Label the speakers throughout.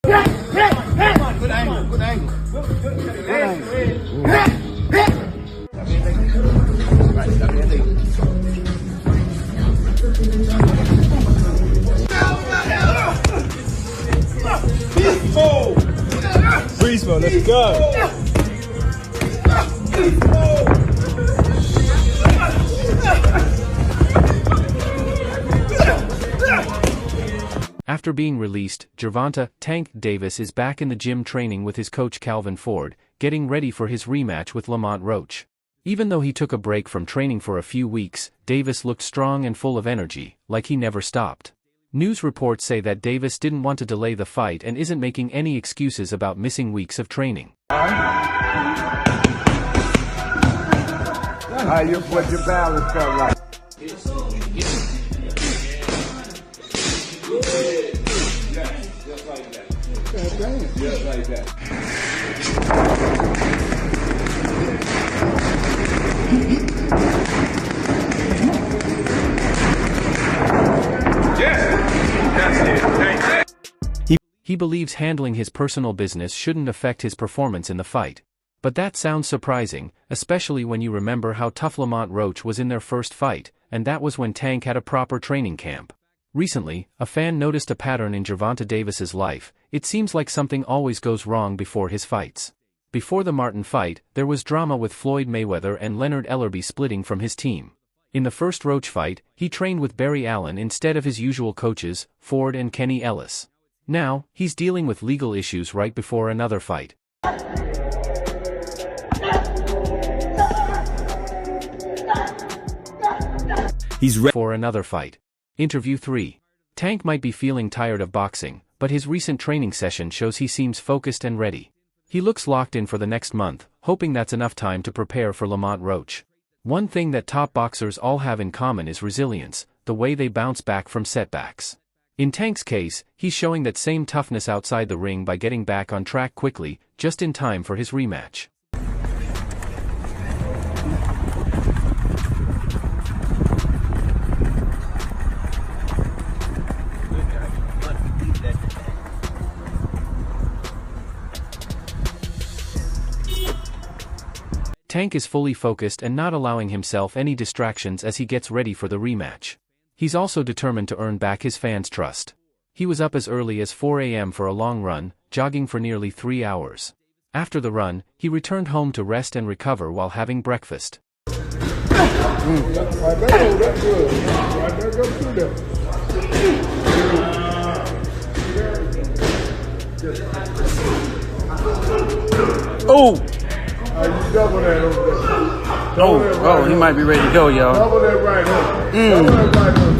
Speaker 1: Good angle, good angle. Good angle.
Speaker 2: Breezeball, let's go.
Speaker 3: After being released, Gervonta "Tank" Davis is back in the gym training with his coach Calvin Ford, getting ready for his rematch with Lamont Roach. Even though he took a break from training for a few weeks, Davis looked strong and full of energy, like he never stopped. News reports say that Davis didn't want to delay the fight and isn't making any excuses about missing weeks of training.
Speaker 1: What your balance felt like. Just like that.
Speaker 3: He believes handling his personal business shouldn't affect his performance in the fight. But that sounds surprising, especially when you remember how tough Lamont Roach was in their first fight, and that was when Tank had a proper training camp. Recently, a fan noticed a pattern in Gervonta Davis's life. It seems like something always goes wrong before his fights. Before the Martin fight, there was drama with Floyd Mayweather and Leonard Ellerbe splitting from his team. In the first Roach fight, he trained with Barry Allen instead of his usual coaches, Ford and Kenny Ellis. Now, he's dealing with legal issues right before another fight. He's ready for another fight. Interview 3. Tank might be feeling tired of boxing, but his recent training session shows he seems focused and ready. He looks locked in for the next month, hoping that's enough time to prepare for Lamont Roach. One thing that top boxers all have in common is resilience, the way they bounce back from setbacks. In Tank's case, he's showing that same toughness outside the ring by getting back on track quickly, just in time for his rematch. Tank is fully focused and not allowing himself any distractions as he gets ready for the rematch. He's also determined to earn back his fans' trust. He was up as early as 4 a.m. for a long run, jogging for nearly 3 hours. After the run, he returned home to rest and recover while having breakfast.
Speaker 2: Oh!
Speaker 1: You double that over there.
Speaker 2: Oh, he might be ready to go, y'all.
Speaker 1: Double that right hook. Double that right hook.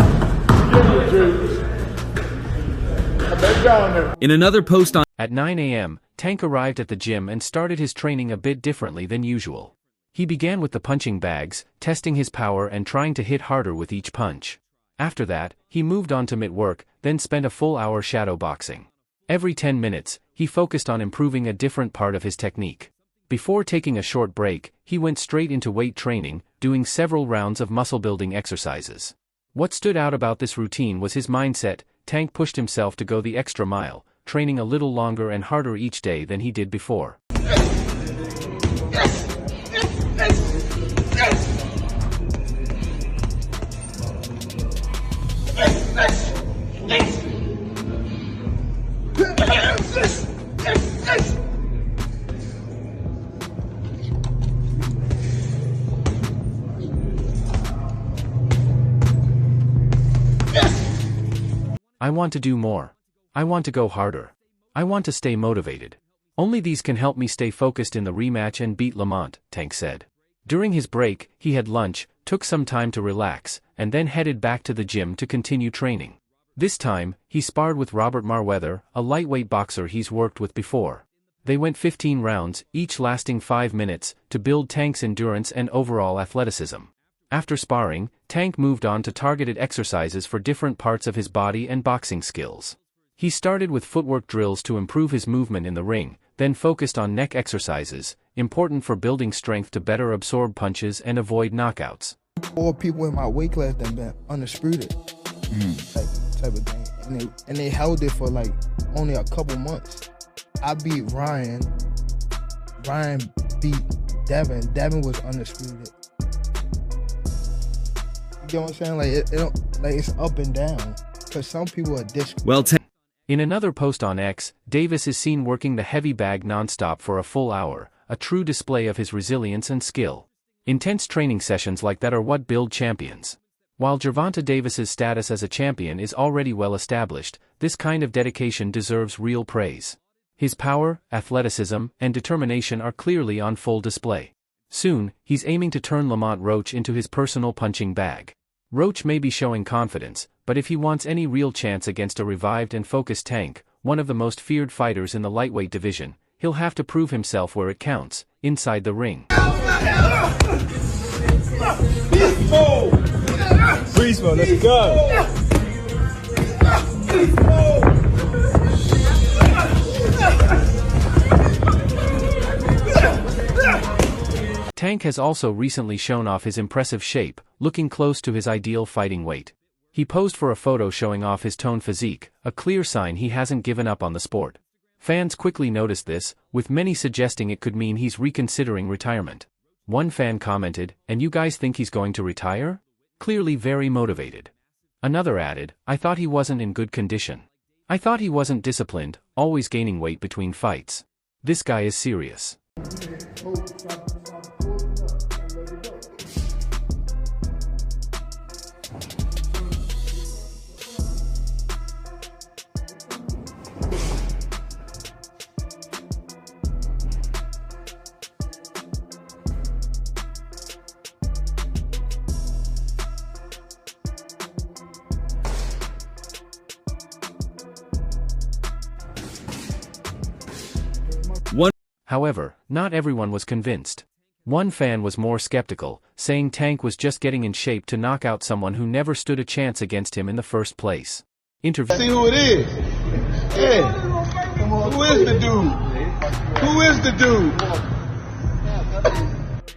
Speaker 1: Give it down there.
Speaker 2: In another post on
Speaker 3: At 9 a.m., Tank arrived at the gym and started his training a bit differently than usual. He began with the punching bags, testing his power and trying to hit harder with each punch. After that, he moved on to mitt work, then spent a full hour shadow boxing. Every 10 minutes, he focused on improving a different part of his technique. Before taking a short break, he went straight into weight training, doing several rounds of muscle-building exercises. What stood out about this routine was his mindset. Tank pushed himself to go the extra mile, training a little longer and harder each day than he did before. I want to do more. I want to go harder. I want to stay motivated. Only these can help me stay focused in the rematch and beat Lamont, Tank said. During his break, he had lunch, took some time to relax, and then headed back to the gym to continue training. This time, he sparred with Robert Mayweather, a lightweight boxer he's worked with before. They went 15 rounds, each lasting 5 minutes, to build Tank's endurance and overall athleticism. After sparring, Tank moved on to targeted exercises for different parts of his body and boxing skills. He started with footwork drills to improve his movement in the ring, then focused on neck exercises, important for building strength to better absorb punches and avoid knockouts.
Speaker 4: Or people in my weight class that been undisputed, type of thing.
Speaker 1: and they held it for like only a couple months. I beat Ryan. Ryan beat Devin. Devin was undisputed. You get what I'm saying? Like it don't, like it's up and down. Cause some people are
Speaker 3: In another post on X, Davis is seen working the heavy bag nonstop for a full hour, a true display of his resilience and skill. Intense training sessions like that are what build champions. While Gervonta Davis's status as a champion is already well established, this kind of dedication deserves real praise. His power, athleticism, and determination are clearly on full display. Soon, he's aiming to turn Lamont Roach into his personal punching bag. Roach may be showing confidence, but if he wants any real chance against a revived and focused Tank, one of the most feared fighters in the lightweight division, he'll have to prove himself where it counts, inside the ring.
Speaker 2: Freeze mode, let's go.
Speaker 3: Tank has also recently shown off his impressive shape, looking close to his ideal fighting weight. He posed for a photo showing off his toned physique, a clear sign he hasn't given up on the sport. Fans quickly noticed this, with many suggesting it could mean he's reconsidering retirement. One fan commented, "And you guys think he's going to retire? Clearly very motivated." Another added, "I thought he wasn't in good condition. I thought he wasn't disciplined, always gaining weight between fights. This guy is serious." However, not everyone was convinced. One fan was more skeptical, saying Tank was just getting in shape to knock out someone who never stood a chance against him in the first place.
Speaker 1: See who it is. Yeah. Who is the dude? Who is the dude?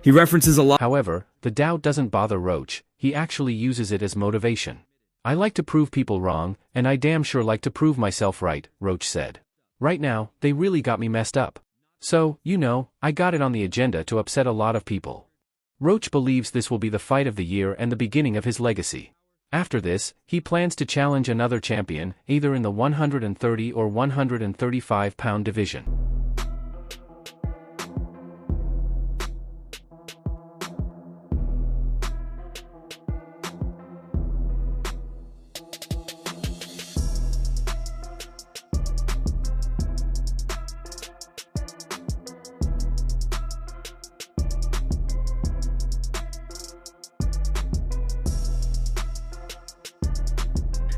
Speaker 2: He references a lot.
Speaker 3: However, the doubt doesn't bother Roach, he actually uses it as motivation. "I like to prove people wrong, and I damn sure like to prove myself right," Roach said. "Right now, they really got me messed up. So, I got it on the agenda to upset a lot of people." Roach believes this will be the fight of the year and the beginning of his legacy. After this, he plans to challenge another champion, either in the 130 or 135-pound division.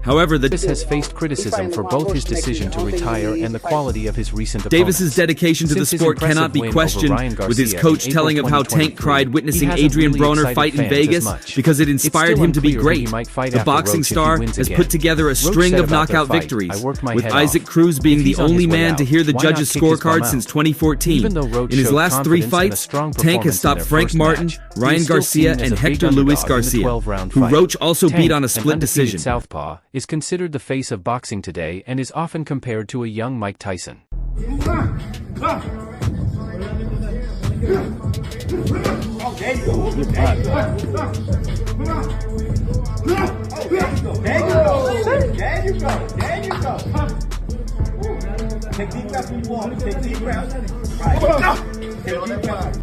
Speaker 2: However,
Speaker 3: Davis has faced criticism for both his decision to retire and the quality of his recent opponents.
Speaker 2: Davis's dedication to the sport cannot be questioned, with his coach telling of how Tank cried witnessing Adrian Broner fight in Vegas because it inspired him to be great. The boxing star has put together a string of knockout victories, with Isaac Cruz being the only man to hear the judges' scorecard since 2014. In his last 3 fights, Tank has stopped Frank Martin, Ryan Garcia, and Hector Luis Garcia, who Roach also beat on a split decision.
Speaker 3: Southpaw is considered the face of boxing today and is often compared to a young Mike Tyson.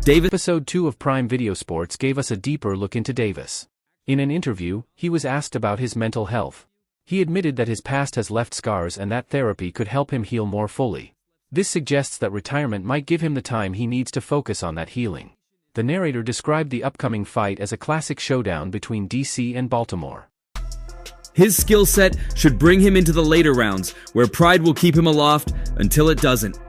Speaker 3: Episode 2 of Prime Video Sports gave us a deeper look into Davis. In an interview, he was asked about his mental health. He admitted that his past has left scars and that therapy could help him heal more fully. This suggests that retirement might give him the time he needs to focus on that healing. The narrator described the upcoming fight as a classic showdown between DC and Baltimore.
Speaker 2: His skill set should bring him into the later rounds, where pride will keep him aloft until it doesn't.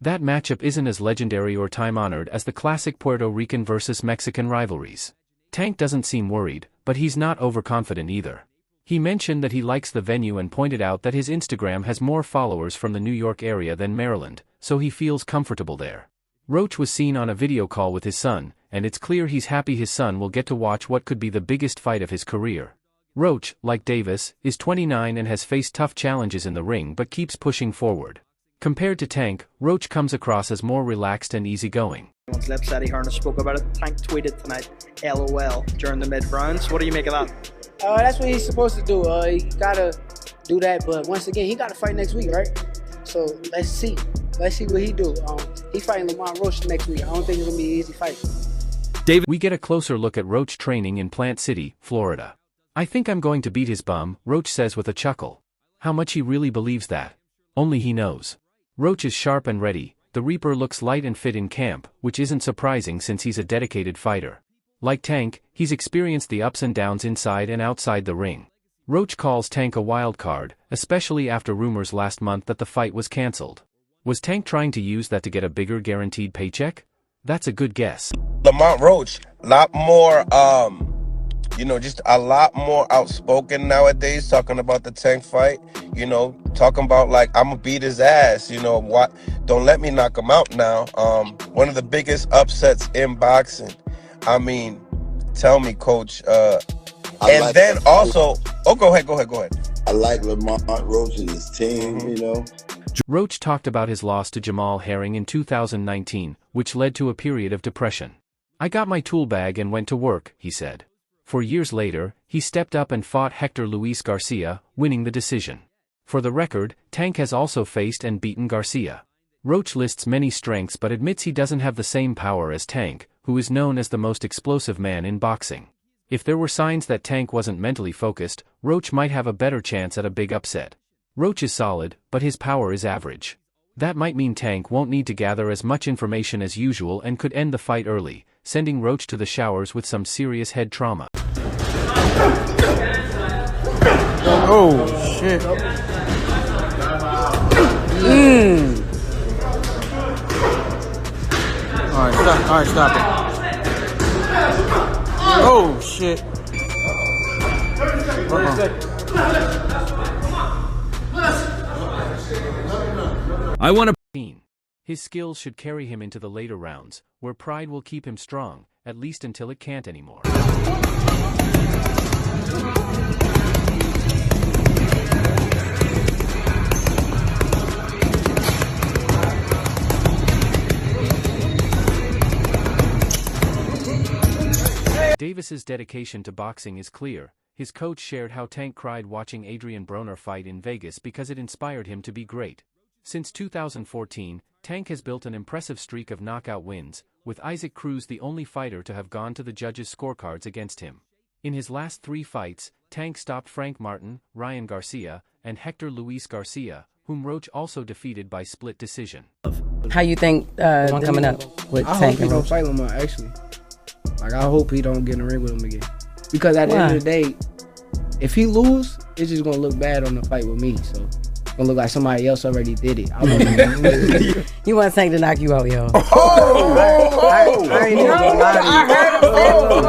Speaker 3: That matchup isn't as legendary or time-honored as the classic Puerto Rican versus Mexican rivalries. Tank doesn't seem worried, but he's not overconfident either. He mentioned that he likes the venue and pointed out that his Instagram has more followers from the New York area than Maryland, so he feels comfortable there. Roach was seen on a video call with his son, and it's clear he's happy his son will get to watch what could be the biggest fight of his career. Roach, like Davis, is 29 and has faced tough challenges in the ring but keeps pushing forward. Compared to Tank, Roach comes across as more relaxed and easygoing.
Speaker 4: Lip said he heard and spoke about it. Tank tweeted tonight, LOL, during the mid-rounds. What do you make of that?
Speaker 5: That's what he's supposed to do. He gotta do that, but once again, he gotta fight next week, right? So let's see. Let's see what he do. He's fighting Lamont Roach next week. I don't think it's gonna be an easy fight.
Speaker 3: We get a closer look at Roach training in Plant City, Florida. I think I'm going to beat his bum, Roach says with a chuckle. How much he really believes that? Only he knows. Roach is sharp and ready. The Reaper looks light and fit in camp, which isn't surprising since he's a dedicated fighter. Like Tank, he's experienced the ups and downs inside and outside the ring. Roach calls Tank a wild card, especially after rumors last month that the fight was cancelled. Was Tank trying to use that to get a bigger guaranteed paycheck? That's a good guess.
Speaker 6: Lamont Roach, a lot more, just a lot more outspoken nowadays, talking about the Tank fight, talking about like, I'm gonna beat his ass, what, don't let me knock him out now. One of the biggest upsets in boxing. I mean, tell me, Coach, go ahead.
Speaker 7: I like Lamont Roach and his team,
Speaker 3: Roach talked about his loss to Jamal Herring in 2019, which led to a period of depression. I got my tool bag and went to work, he said. 4 years later, he stepped up and fought Hector Luis Garcia, winning the decision. For the record, Tank has also faced and beaten Garcia. Roach lists many strengths but admits he doesn't have the same power as Tank, who is known as the most explosive man in boxing. If there were signs that Tank wasn't mentally focused, Roach might have a better chance at a big upset. Roach is solid, but his power is average. That might mean Tank won't need to gather as much information as usual and could end the fight early, sending Roach to the showers with some serious head trauma.
Speaker 5: Oh, shit. Alright, stop it. Oh, shit.
Speaker 2: I want to.
Speaker 3: His skills should carry him into the later rounds, where pride will keep him strong, at least until it can't anymore. Davis's dedication to boxing is clear. His coach shared how Tank cried watching Adrian Broner fight in Vegas because it inspired him to be great. Since 2014, Tank has built an impressive streak of knockout wins, with Isaac Cruz the only fighter to have gone to the judges' scorecards against him. In his last 3 fights, Tank stopped Frank Martin, Ryan Garcia, and Hector Luis Garcia, whom Roach also defeated by split decision.
Speaker 8: How you think one coming up with Tank?
Speaker 5: I hope he don't fight Lamont, actually. Like, I hope he don't get in the ring with him again. Because at the end of the day, if he lose, it's just going to look bad on the fight with me. So it's going to look like somebody else already did it.
Speaker 8: You want Tank to knock you out, yo.
Speaker 5: I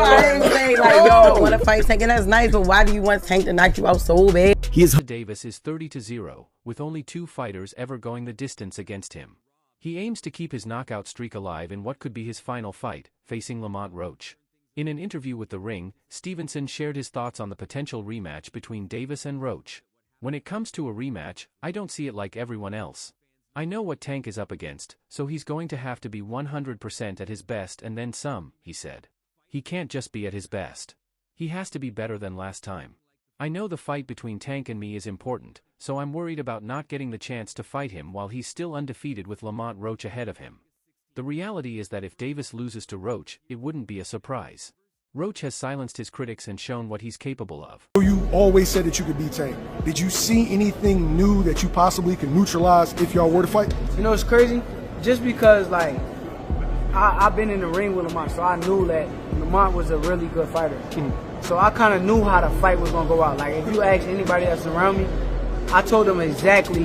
Speaker 8: heard him say, like, yo, I want to fight Tank, and that's nice, but why do you want Tank to knock you out so bad?
Speaker 3: Davis is 30-0, with only 2 fighters ever going the distance against him. He aims to keep his knockout streak alive in what could be his final fight, facing Lamont Roach. In an interview with The Ring, Stevenson shared his thoughts on the potential rematch between Davis and Roach. When it comes to a rematch, I don't see it like everyone else. I know what Tank is up against, so he's going to have to be 100% at his best and then some, he said. He can't just be at his best. He has to be better than last time. I know the fight between Tank and me is important, so I'm worried about not getting the chance to fight him while he's still undefeated with Lamont Roach ahead of him. The reality is that if Davis loses to Roach, it wouldn't be a surprise. Roach has silenced his critics and shown what he's capable of.
Speaker 9: You always said that you could beat Tank. Did you see anything new that you possibly could neutralize if y'all were to fight?
Speaker 5: You know, it's crazy. Just because, like, I've been in the ring with Lamont, so I knew that Lamont was a really good fighter. So I kind of knew how the fight was going to go out. Like, if you ask anybody that's around me, I told them exactly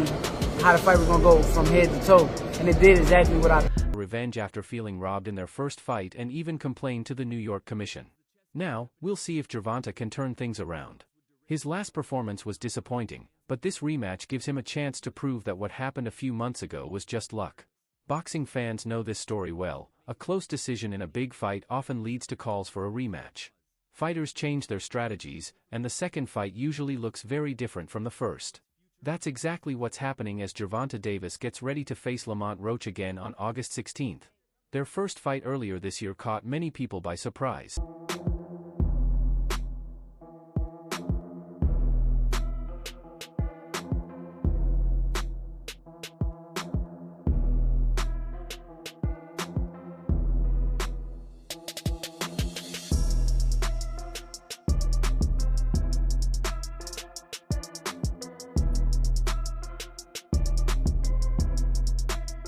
Speaker 5: how the fight was going to go from head to toe. And it did exactly what I...
Speaker 3: Revenge after feeling robbed in their first fight and even complained to the New York Commission. Now, we'll see if Gervonta can turn things around. His last performance was disappointing, but this rematch gives him a chance to prove that what happened a few months ago was just luck. Boxing fans know this story well. A close decision in a big fight often leads to calls for a rematch. Fighters change their strategies, and the second fight usually looks very different from the first. That's exactly what's happening as Gervonta Davis gets ready to face Lamont Roach again on August 16th. Their first fight earlier this year caught many people by surprise.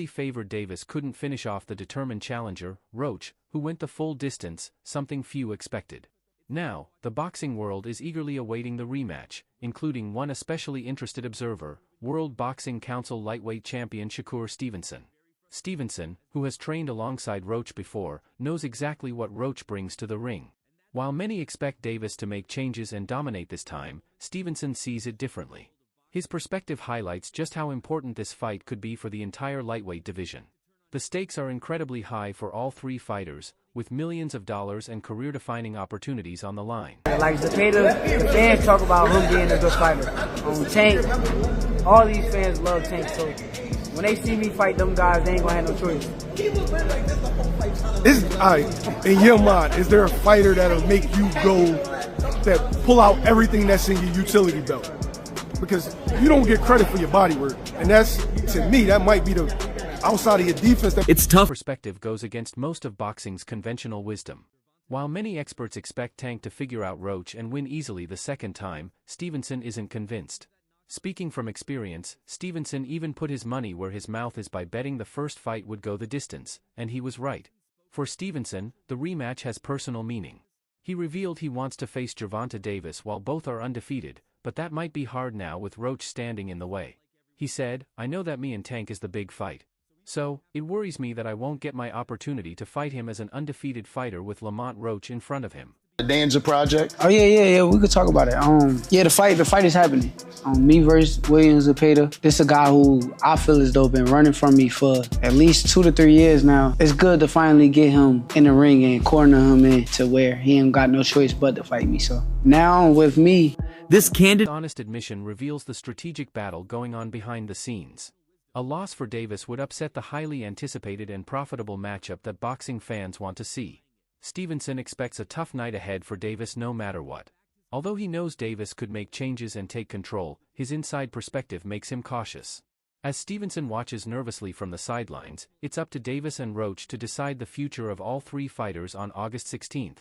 Speaker 3: Favored Davis couldn't finish off the determined challenger, Roach, who went the full distance, something few expected. Now, the boxing world is eagerly awaiting the rematch, including one especially interested observer, World Boxing Council lightweight champion Shakur Stevenson. Stevenson, who has trained alongside Roach before, knows exactly what Roach brings to the ring. While many expect Davis to make changes and dominate this time, Stevenson sees it differently. His perspective highlights just how important this fight could be for the entire lightweight division. The stakes are incredibly high for all three fighters, with millions of dollars and career-defining opportunities on the line.
Speaker 5: Like Zepeda, fans talk about him being a good fighter. Tank, all these fans love Tank, so when they see me fight them guys, they ain't gonna have no choice.
Speaker 9: In your mind, is there a fighter that'll make you go, that pull out everything that's in your utility belt? Because you don't get credit for your body work. And that's, to me, that might be the outside of your defense.
Speaker 2: It's tough.
Speaker 3: Perspective goes against most of boxing's conventional wisdom. While many experts expect Tank to figure out Roach and win easily the second time, Stevenson isn't convinced. Speaking from experience, Stevenson even put his money where his mouth is by betting the first fight would go the distance, and he was right. For Stevenson, the rematch has personal meaning. He revealed he wants to face Gervonta Davis while both are undefeated, but that might be hard now with Roach standing in the way. He said, "I know that me and Tank is the big fight. So, it worries me that I won't get my opportunity to fight him as an undefeated fighter with Lamont Roach in front of him."
Speaker 10: The Danger Project?
Speaker 5: Oh yeah, we could talk about it. Yeah, the fight is happening. Me versus Williams Zepeda. This is a guy who I feel as though been running from me for at least 2 to 3 years now. It's good to finally get him in the ring and corner him in to where he ain't got no choice but to fight me. So now with me,
Speaker 3: this candid, honest admission reveals the strategic battle going on behind the scenes. A loss for Davis would upset the highly anticipated and profitable matchup that boxing fans want to see. Stevenson expects a tough night ahead for Davis no matter what. Although he knows Davis could make changes and take control, his inside perspective makes him cautious. As Stevenson watches nervously from the sidelines, it's up to Davis and Roach to decide the future of all three fighters on August 16th.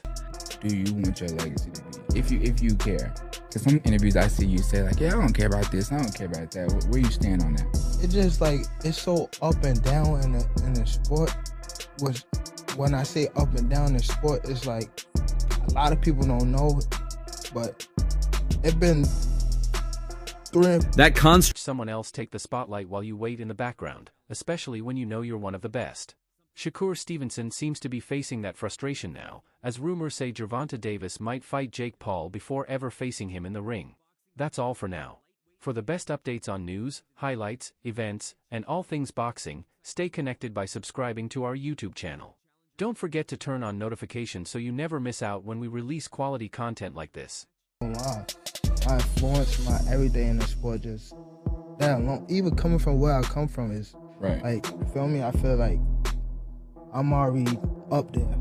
Speaker 11: Do you want your legacy to be? If you care. Because some interviews I see you say like, yeah, I don't care about this, I don't care about that. Where you stand on that?
Speaker 1: It's just like, it's so up and down in the sport. Which, when I say up and down in the sport, it's like, a lot of people don't know, but it's been
Speaker 2: that construct.
Speaker 3: Someone else take the spotlight while you wait in the background, especially when you know you're one of the best. Shakur Stevenson seems to be facing that frustration now, as rumors say Gervonta Davis might fight Jake Paul before ever facing him in the ring. That's all for now. For the best updates on news, highlights, events, and all things boxing, stay connected by subscribing to our YouTube channel. Don't forget to turn on notifications so you never miss out when we release quality content like this.
Speaker 1: My influence, my everyday in the sport, just that alone, even coming from where I come from is
Speaker 11: right.
Speaker 1: Like, you feel me? I feel like I'm already up there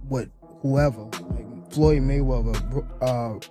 Speaker 1: with whoever, like Floyd Mayweather,